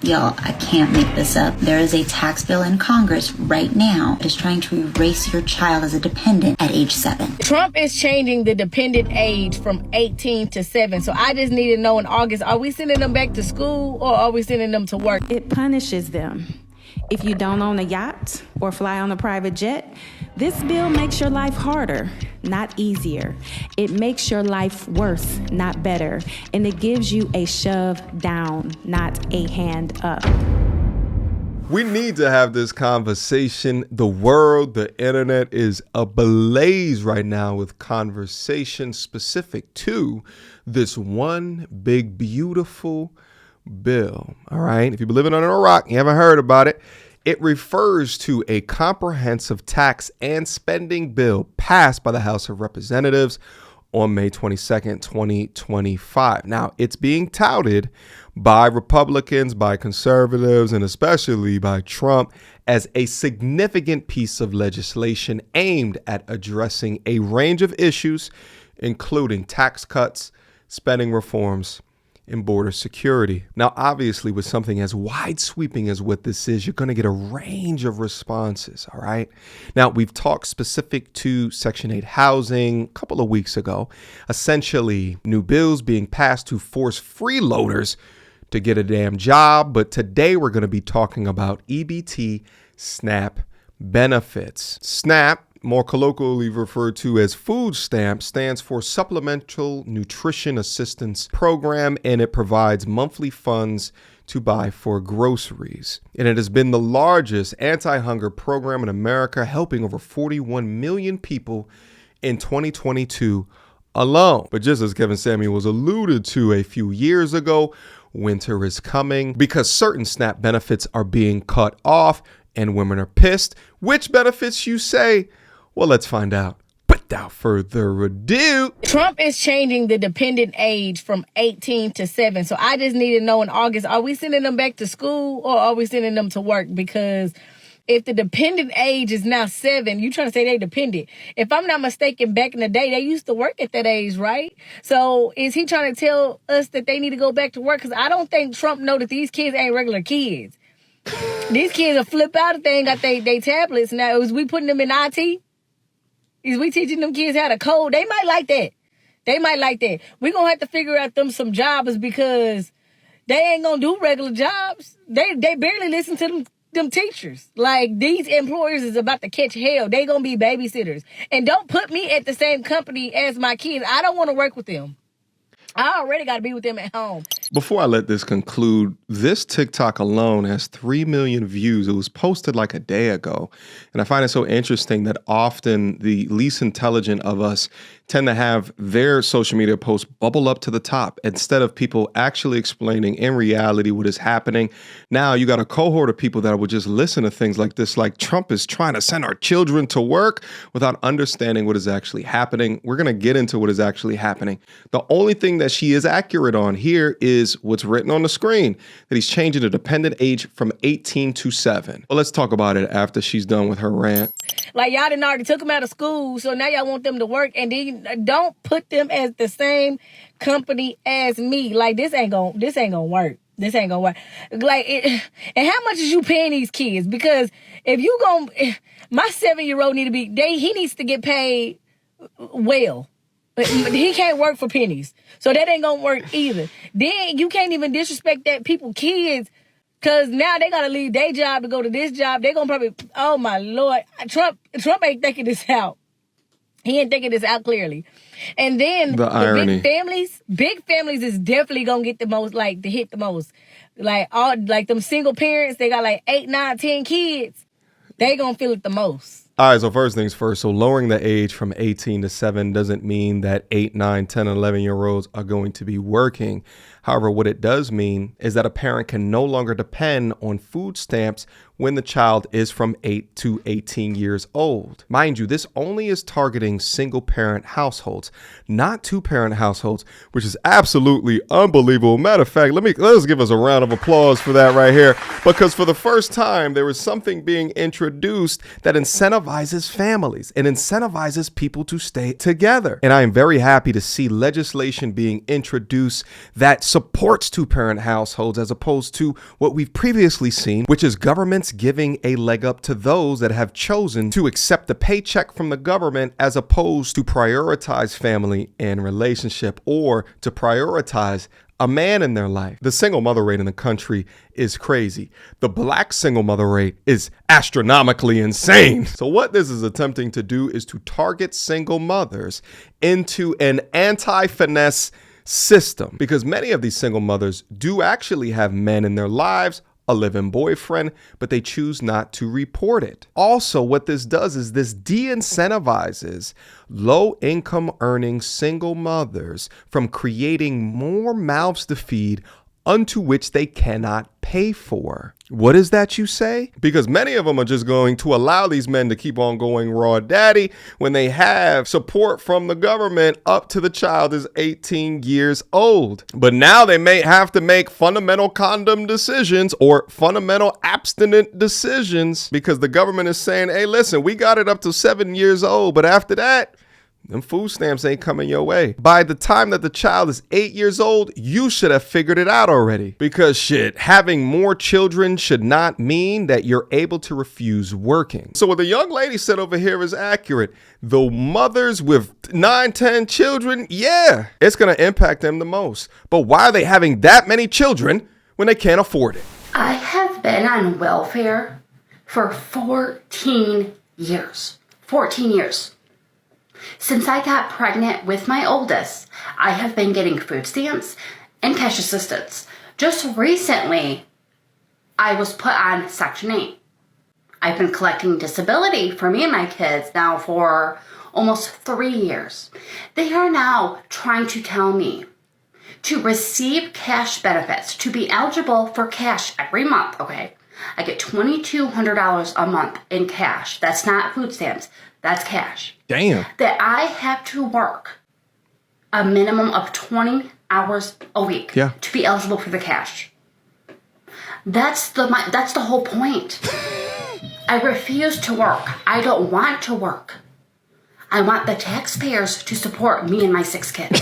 Y'all, I can't make this up. There is a tax bill in Congress right now that is trying to erase your child as a dependent at age 7. Trump is changing the dependent age from 18 to 7. So I just need to know in August, are we sending them back to school or are we sending them to work? It punishes them. If you don't own a yacht or fly on a private jet, this bill makes your life harder, not easier. It makes your life worse, not better. And it gives you a shove down, not a hand up. We need to have this conversation. The world, the internet is ablaze right now with conversation specific to this one big, beautiful bill. All right. If you've been living under a rock, you haven't heard about it. It refers to a comprehensive tax and spending bill passed by the House of Representatives on May 22nd, 2025. Now, it's being touted by Republicans, by conservatives, and especially by Trump as a significant piece of legislation aimed at addressing a range of issues, including tax cuts, spending reforms, and border security. Now, obviously, with something as wide sweeping as what this is, you're going to get a range of responses. All right. Now, we've talked specific to Section 8 housing a couple of weeks ago, essentially new bills being passed to force freeloaders to get a damn job. But today we're going to be talking about EBT SNAP benefits. SNAP, more colloquially referred to as food stamp, stands for Supplemental Nutrition Assistance Program, and it provides monthly funds to buy for groceries. And it has been the largest anti-hunger program in America, helping over 41 million people in 2022 alone. But just as Kevin Samuels alluded to a few years ago, winter is coming because certain SNAP benefits are being cut off and women are pissed. Which benefits, you say? Well, let's find out. Without further ado, Trump is changing the dependent age from 18 to 7. So I just need to know in August, are we sending them back to school or are we sending them to work? Because if the dependent age is now 7, you trying to say they dependent. If I'm not mistaken, back in the day, they used to work at that age, right? So is he trying to tell us that they need to go back to work? Because I don't think Trump know that these kids ain't regular kids. These kids will flip out if they ain't got they tablets. Now, is we putting them in IT? Is we teaching them kids how to code? They might like that. They might like that. We're going to have to figure out them some jobs because they ain't going to do regular jobs. They barely listen to them teachers. Like, these employers is about to catch hell. They going to be babysitters. And don't put me at the same company as my kids. I don't want to work with them. I already got to be with them at home. Before I let this conclude, this TikTok alone has 3 million views. It was posted like a day ago. And I find it so interesting that often the least intelligent of us tend to have their social media posts bubble up to the top instead of people actually explaining in reality what is happening. Now you got a cohort of people that will just listen to things like this, like Trump is trying to send our children to work without understanding what is actually happening. We're going to get into what is actually happening. The only thing that she is accurate on here is what's written on the screen, that he's changing the dependent age from 18 to 7. Well, let's talk about it after she's done with her rant. Like, y'all done already took them out of school, so now y'all want them to work, and then don't put them as the same company as me. Like, this ain't gonna work. This ain't gonna work. Like, and how much is you paying these kids? Because if you my 7-year-old he needs to get paid well. But he can't work for pennies. So that ain't gonna work either. Then you can't even disrespect that kids, because now they gotta leave their job to go to this job. They gonna probably, oh my Lord, Trump ain't thinking this out. He ain't thinking this out clearly. And then the irony. Big families is definitely gonna get the most, like, to hit the most. Like, all, like, them single parents, they got like 8, 9, 10 kids. They gonna feel it the most. All right, so first things first. So lowering the age from 18 to 7 doesn't mean that 8, 9, 10, 11-year-olds are going to be working. However, what it does mean is that a parent can no longer depend on food stamps when the child is from 8 to 18 years old. Mind you, this only is targeting single-parent households, not two-parent households, which is absolutely unbelievable. Matter of fact, let's give us a round of applause for that right here, because for the first time, there is something being introduced that incentivizes families and incentivizes people to stay together. And I am very happy to see legislation being introduced that supports two-parent households as opposed to what we've previously seen, which is governments giving a leg up to those that have chosen to accept the paycheck from the government as opposed to prioritize family and relationship or to prioritize a man in their life. The single mother rate in the country is crazy. The black single mother rate is astronomically insane. So what this is attempting to do is to target single mothers into an anti-finesse system, because many of these single mothers do actually have men in their lives, a live-in boyfriend, but they choose not to report it. Also, what this does is this de-incentivizes low-income earning single mothers from creating more mouths to feed unto which they cannot pay for. What is that, you say? Because many of them are just going to allow these men to keep on going raw daddy when they have support from the government up to the child is 18 years old. But now they may have to make fundamental condom decisions or fundamental abstinent decisions because the government is saying, hey, listen, we got it up to 7 years old, but after that, them food stamps ain't coming your way. By the time that the child is 8 years old, you should have figured it out already. Because shit, having more children should not mean that you're able to refuse working. So what the young lady said over here is accurate. The mothers with 9, 10 children, yeah, it's going to impact them the most. But why are they having that many children when they can't afford it? I have been on welfare for 14 years. 14 years. Since I got pregnant with my oldest, I have been getting food stamps and cash assistance. Just recently, I was put on Section 8. I've been collecting disability for me and my kids now for almost 3 years. They are now trying to tell me to receive cash benefits, to be eligible for cash every month, okay? I get $2,200 a month in cash. That's not food stamps. That's cash. Damn. That I have to work a minimum of 20 hours a week to be eligible for the cash. That's the whole point. I refuse to work. I don't want to work. I want the taxpayers to support me and my 6 kids.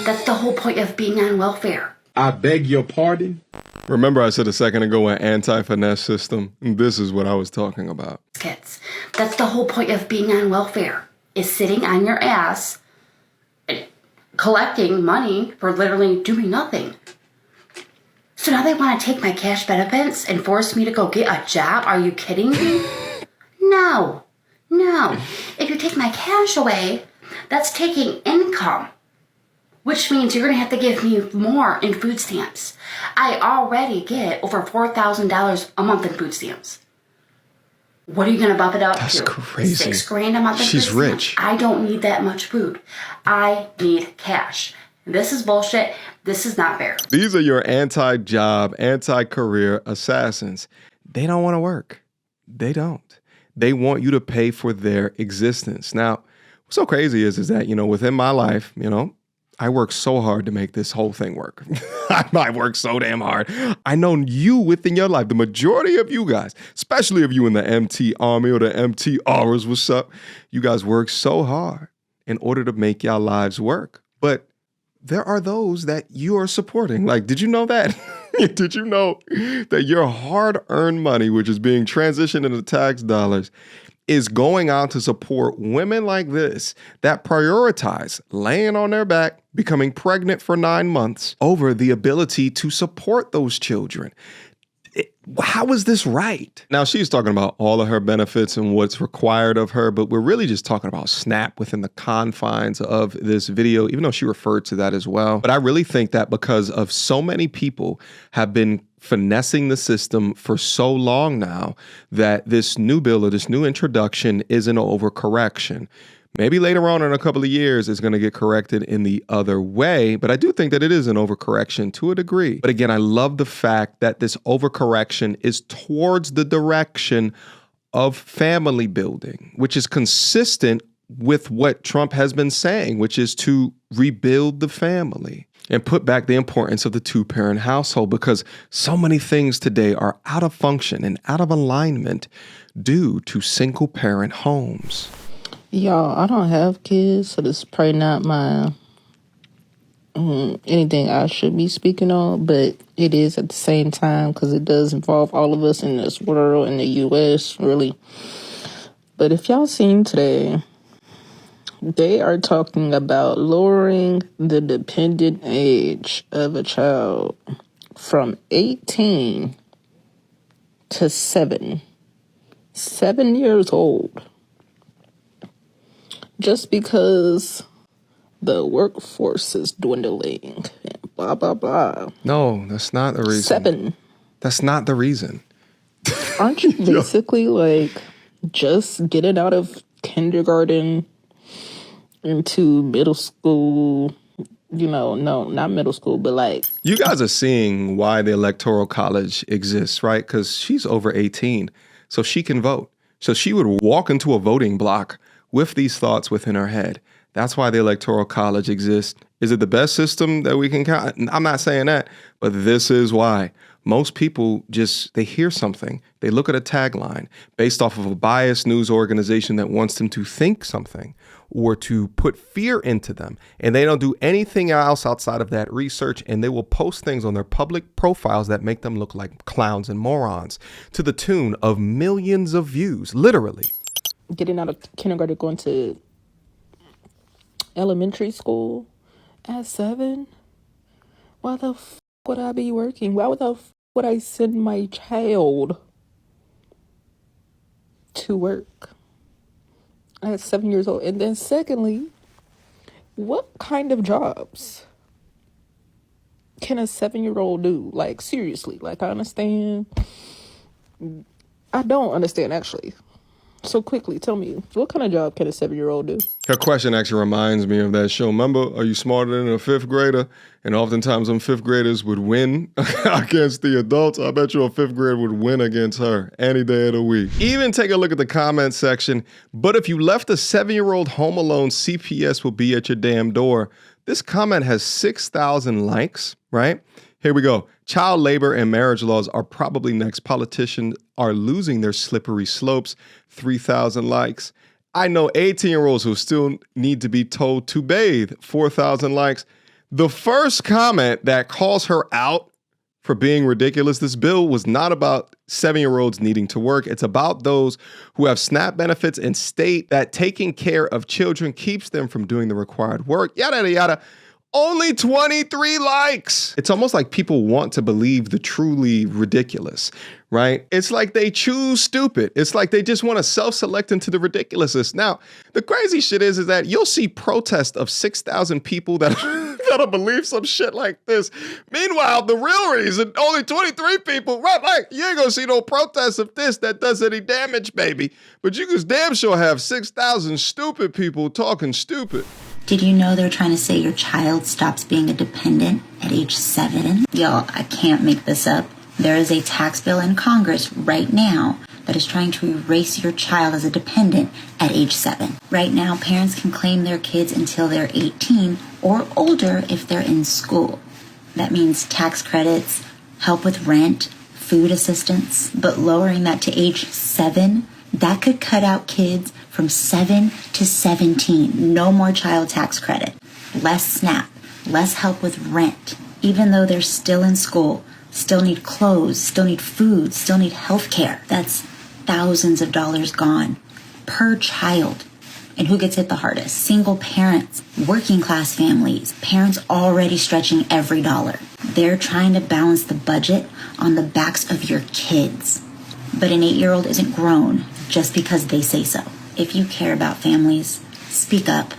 That's the whole point of being on welfare. I beg your pardon? Remember I said a second ago an anti-finesse system? This is what I was talking about. Kids. That's the whole point of being on welfare, is sitting on your ass and collecting money for literally doing nothing. So now they want to take my cash benefits and force me to go get a job? Are you kidding me? No. If you take my cash away, that's taking income, which means you're going to have to give me more in food stamps. I already get over $4,000 a month in food stamps. What are you going to bump it up to? That's crazy. $6,000 a month in She's food rich. stamps? I don't need that much food. I need cash. This is bullshit. This is not fair. These are your anti-job, anti-career assassins. They don't want to work. They don't. They want you to pay for their existence. Now, what's so crazy is that, within my life, I work so hard to make this whole thing work. I work so damn hard. I know you within your life, the majority of you guys, especially if you in the MT Army or the MTRs, what's up? You guys work so hard in order to make y'all lives work. But there are those that you are supporting. Like, did you know that? Did you know that your hard-earned money, which is being transitioned into tax dollars, is going out to support women like this that prioritize laying on their back, becoming pregnant for 9 months over the ability to support those children? How is this right? Now, she's talking about all of her benefits and what's required of her, but we're really just talking about SNAP within the confines of this video, even though she referred to that as well. But I really think that because of so many people have been finessing the system for so long now, that this new bill or this new introduction is an overcorrection. Maybe later on in a couple of years, it's going to get corrected in the other way. But I do think that it is an overcorrection to a degree. But again, I love the fact that this overcorrection is towards the direction of family building, which is consistent with what Trump has been saying, which is to rebuild the family and put back the importance of the two-parent household, because so many things today are out of function and out of alignment due to single-parent homes. Y'all, I don't have kids, so this is probably not my anything I should be speaking on, but it is at the same time because it does involve all of us in this world, in the U.S., really. But if y'all seen today, they are talking about lowering the dependent age of a child from 18 to 7 years old, just because the workforce is dwindling and blah, blah, blah. No, that's not the reason. 7. That's not the reason. Aren't you basically like just getting out of kindergarten into middle school? No, not middle school, but like... You guys are seeing why the Electoral College exists, right? Because she's over 18, so she can vote. So she would walk into a voting block with these thoughts within her head. That's why the Electoral College exists. Is it the best system that we can count? I'm not saying that, but this is why. Most people they hear something. They look at a tagline based off of a biased news organization that wants them to think something or to put fear into them. And they don't do anything else outside of that research. And they will post things on their public profiles that make them look like clowns and morons to the tune of millions of views, literally. Getting out of kindergarten, going to elementary school at 7? Why the f would I be working? Why the f would I send my child to work at 7 years old? And then secondly, what kind of jobs can a 7-year-old do? Like, seriously, like, I don't understand, actually. So quickly, tell me, what kind of job can a 7-year-old do? Her question actually reminds me of that show. Remember, are you smarter than a 5th grader? And oftentimes them 5th graders would win against the adults. I bet you a 5th grader would win against her any day of the week. Even take a look at the comment section. But if you left a 7-year-old home alone, CPS will be at your damn door. This comment has 6,000 likes, right? Here we go. Child labor and marriage laws are probably next. Politicians are losing their slippery slopes. 3,000 likes. I know 18-year-olds who still need to be told to bathe. 4,000 likes. The first comment that calls her out for being ridiculous, this bill was not about 7-year-olds needing to work. It's about those who have SNAP benefits and state that taking care of children keeps them from doing the required work. Yada, yada, yada. Only 23 likes. It's almost like people want to believe the truly ridiculous, right? It's like they choose stupid. It's like they just want to self-select into the ridiculousness. Now, the crazy shit is that you'll see protests of 6,000 people that gotta believe some shit like this. Meanwhile, the real reason, only 23 people, right? Like, you ain't gonna see no protests of this that does any damage, baby. But you can damn sure have 6,000 stupid people talking stupid. Did you know they're trying to say your child stops being a dependent at age 7? Y'all, I can't make this up. There is a tax bill in Congress right now that is trying to erase your child as a dependent at age 7. Right now, parents can claim their kids until they're 18 or older if they're in school. That means tax credits, help with rent, food assistance, but lowering that to age 7, that could cut out kids from 7 to 17. No more child tax credit, less SNAP, less help with rent. Even though they're still in school, still need clothes, still need food, still need health care. That's thousands of dollars gone per child. And who gets hit the hardest? Single parents, working class families, parents already stretching every dollar. They're trying to balance the budget on the backs of your kids. But an 8-year-old isn't grown just because they say so. If you care about families, speak up,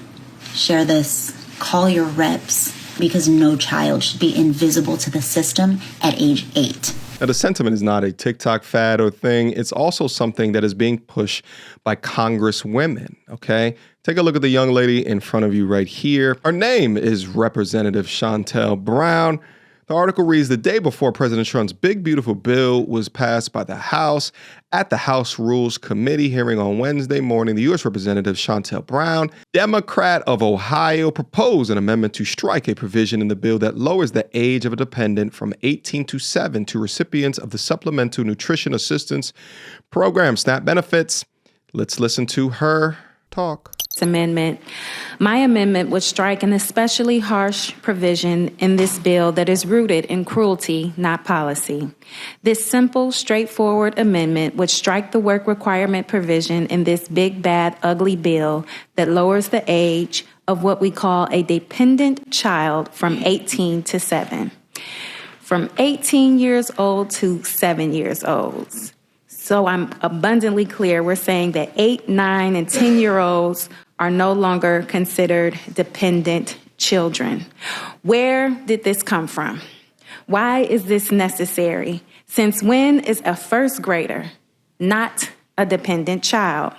share this, call your reps, because no child should be invisible to the system at age 8. Now, the sentiment is not a TikTok fad or thing. It's also something that is being pushed by Congresswomen, okay? Take a look at the young lady in front of you right here. Her name is Representative Shantel Brown. The article reads, the day before President Trump's big, beautiful bill was passed by the House, at the House Rules Committee hearing on Wednesday morning, the U.S. Representative Shantel Brown, Democrat of Ohio, proposed an amendment to strike a provision in the bill that lowers the age of a dependent from 18 to 7 to recipients of the Supplemental Nutrition Assistance Program SNAP benefits. Let's listen to her talk. Amendment. My amendment would strike an especially harsh provision in this bill that is rooted in cruelty, not policy. This simple, straightforward amendment would strike the work requirement provision in this big, bad, ugly bill that lowers the age of what we call a dependent child from 18 to 7. From 18 years old to 7 years old. So I'm abundantly clear, we're saying that 8, 9, and 10-year-olds are no longer considered dependent children. Where did this come from? Why is this necessary? Since when is a first grader not a dependent child?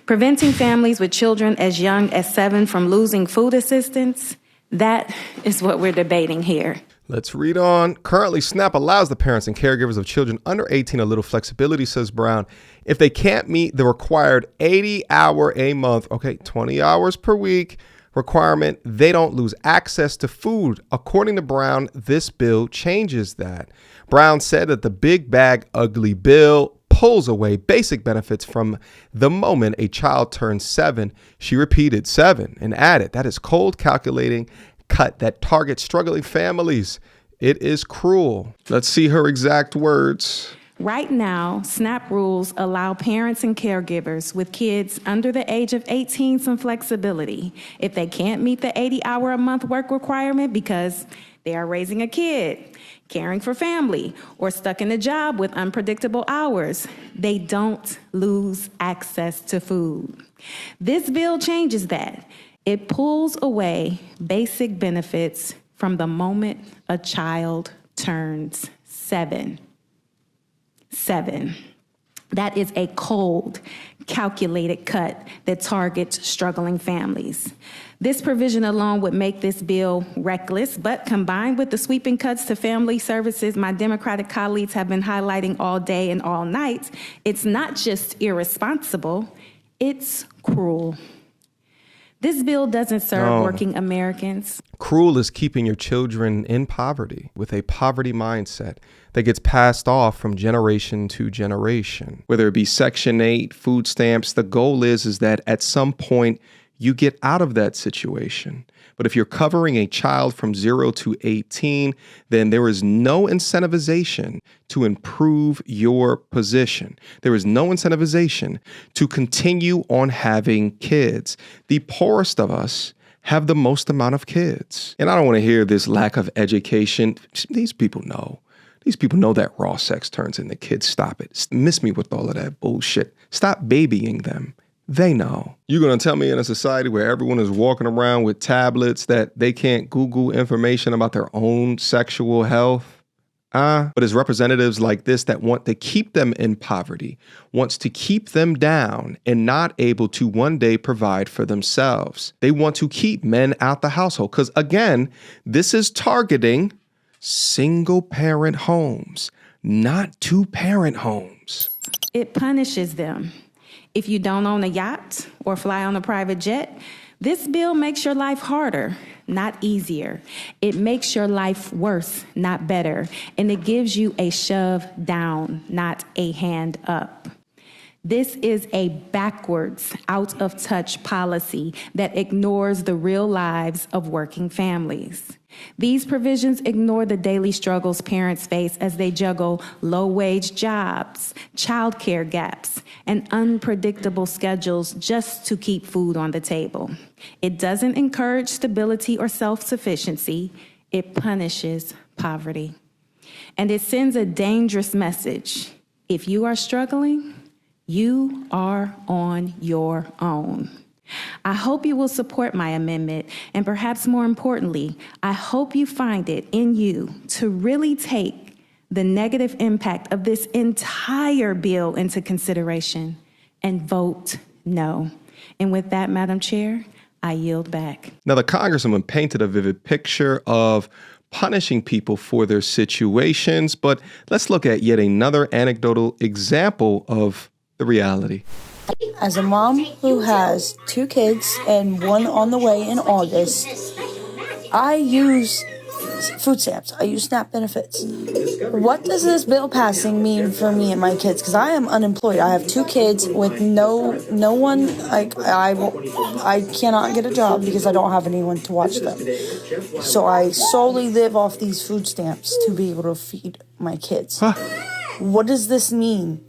Preventing families with children as young as 7 from losing food assistance, that is what we're debating here. Let's read on. Currently, SNAP allows the parents and caregivers of children under 18 a little flexibility, says Brown. If they can't meet the required 80-hour a month, 20 hours per week requirement, they don't lose access to food. According to Brown, this bill changes that. Brown said that the big bag ugly bill pulls away basic benefits from the moment a child turns 7. She repeated 7 and added, that is cold calculating cut that targets struggling families. It is cruel. Let's see her exact words. Right now, SNAP rules allow parents and caregivers with kids under the age of 18 some flexibility. If they can't meet the 80-hour a month work requirement because they are raising a kid, caring for family, or stuck in a job with unpredictable hours, they don't lose access to food. This bill changes that. It pulls away basic benefits from the moment a child turns 7. 7. That is a cold, calculated cut that targets struggling families. This provision alone would make this bill reckless, but combined with the sweeping cuts to family services my Democratic colleagues have been highlighting all day and all night, it's not just irresponsible, it's cruel. This bill doesn't serve working Americans. Cruel is keeping your children in poverty with a poverty mindset that gets passed off from generation to generation. Whether it be Section 8, food stamps, the goal is that at some point you get out of that situation. But if you're covering a child from 0 to 18, then there is no incentivization to improve your position. There is no incentivization to continue on having kids. The poorest of us have the most amount of kids. And I don't want to hear this lack of education. These people know. These people know that raw sex turns into kids. Stop it. Miss me with all of that bullshit. Stop babying them. They know. You're going to tell me in a society where everyone is walking around with tablets that they can't Google information about their own sexual health? But it's representatives like this that want to keep them in poverty, wants to keep them down and not able to one day provide for themselves. They want to keep men out the household because, again, this is targeting single-parent homes, not two-parent homes. It punishes them. If you don't own a yacht or fly on a private jet, this bill makes your life harder, not easier. It makes your life worse, not better. And it gives you a shove down, not a hand up. This is a backwards, out of touch policy that ignores the real lives of working families. These provisions ignore the daily struggles parents face as they juggle low-wage jobs, childcare gaps, and unpredictable schedules just to keep food on the table. It doesn't encourage stability or self-sufficiency. It punishes poverty. And it sends a dangerous message. If you are struggling, you are on your own. I hope you will support my amendment, and perhaps more importantly, I hope you find it in you to really take the negative impact of this entire bill into consideration and vote no. And with that, Madam Chair, I yield back. Now, the Congresswoman painted a vivid picture of punishing people for their situations, but let's look at yet another anecdotal example of the reality. As a mom who has 2 kids and one on the way in August, I use food stamps. I use SNAP benefits. What does this bill passing mean for me and my kids? Because I am unemployed. I have 2 kids with no one. I cannot get a job because I don't have anyone to watch them. So I solely live off these food stamps to be able to feed my kids. What does this mean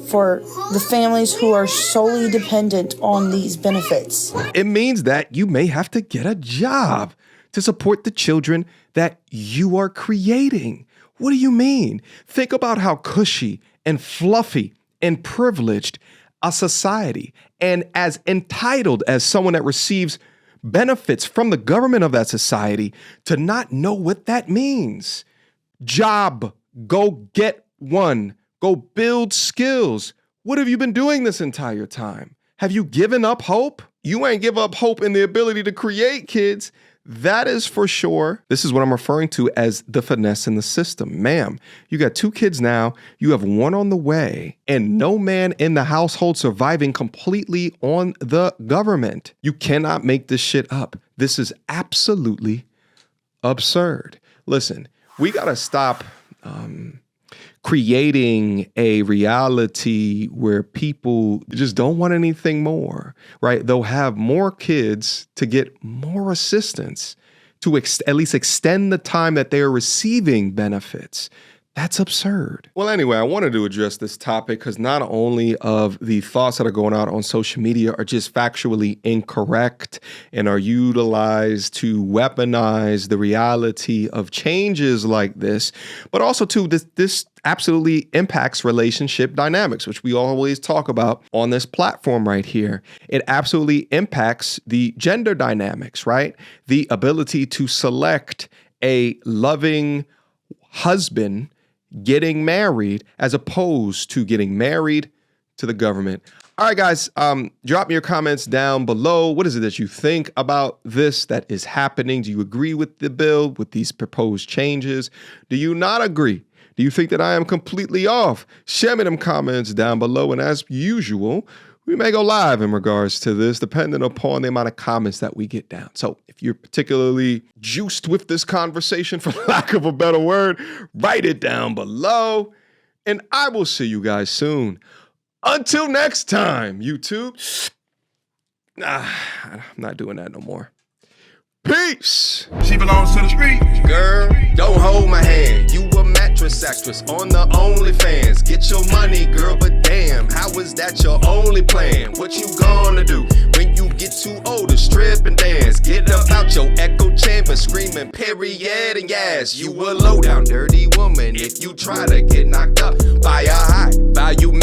for the families who are solely dependent on these benefits? It means that you may have to get a job to support the children that you are creating. What do you mean? Think about how cushy and fluffy and privileged a society and as entitled as someone that receives benefits from the government of that society to not know what that means. Job, go get one, go build skills. What have you been doing this entire time? Have you given up hope? You ain't give up hope in the ability to create, kids. That is for sure. This is what I'm referring to as the finesse in the system. Ma'am, you got 2 kids now, you have 1 on the way, and no man in the household surviving completely on the government. You cannot make this shit up. This is absolutely absurd. Listen, we got to stop creating a reality where people just don't want anything more, right? They'll have more kids to get more assistance to at least extend the time that they are receiving benefits. That's absurd. Well, anyway, I wanted to address this topic because not only of the thoughts that are going out on social media are just factually incorrect and are utilized to weaponize the reality of changes like this, but also too, this absolutely impacts relationship dynamics, which we always talk about on this platform right here. It absolutely impacts the gender dynamics, right? The ability to select a loving husband getting married as opposed to getting married to the government. All right, guys, drop me your comments down below. What is it that you think about this that is happening? Do you agree with the bill, with these proposed changes? Do you not agree? Do you think that I am completely off? Share me them comments down below. And as usual, we may go live in regards to this, depending upon the amount of comments that we get down. So if you're particularly juiced with this conversation, for lack of a better word, write it down below. And I will see you guys soon. Until next time, YouTube. I'm not doing that no more. Peace. She belongs to the street. Girl, don't hold my hand. You a mattress actress on the OnlyFans. Get your money, girl, but damn, how is that your only plan? What you gonna do when you get too old to strip and dance? Get up out your echo chamber screaming period and yes. You a low down dirty woman if you try to get knocked up by a high value man.